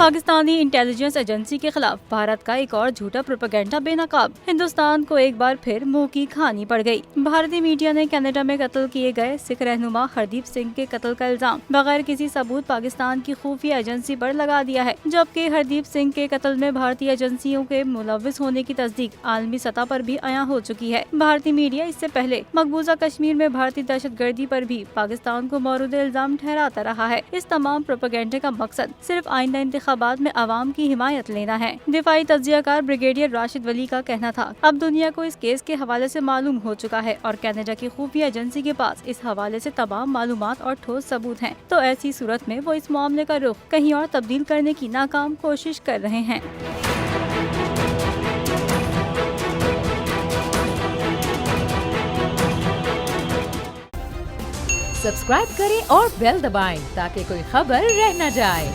Pakistani intelligence agency کے خلاف بھارت کا ایک اور جھوٹا پروپیگنڈا بے نقاب، ہندوستان کو ایک بار پھر منہ کی کھانی پڑ گئی۔ بھارتی میڈیا نے کینیڈا میں قتل کیے گئے سکھ رہنما ہردیپ سنگھ کے قتل کا الزام بغیر کسی ثبوت پاکستان کی خفیہ ایجنسی پر لگا دیا ہے، جبکہ ہردیپ سنگھ کے قتل میں بھارتی ایجنسیوں کے ملوث ہونے کی تصدیق عالمی سطح پر بھی عیاں ہو چکی ہے۔ بھارتی میڈیا اس سے پہلے مقبوضہ کشمیر میں بھارتی دہشت گردی پر بھی پاکستان کو مورد الزام ٹھہراتا رہا ہے۔ اس تمام پروپیگنڈے کا مقصد صرف آئندہ انتخابات میں عوام کی حمایت لینا ہے۔ دفاعی تجزیہ کار بریگیڈیئر راشد ولی کا کہنا تھا، اب دنیا کو اس کیس کے حوالے سے معلوم ہو چکا ہے اور کینیڈا کی خفیہ ایجنسی کے پاس اس حوالے سے تمام معلومات اور ٹھوس ثبوت ہیں، تو ایسی صورت میں وہ اس معاملے کا رخ کہیں اور تبدیل کرنے کی ناکام کوشش کر رہے ہیں۔ سبسکرائب کریں اور بیل دبائیں تاکہ کوئی خبر رہ نہ جائے۔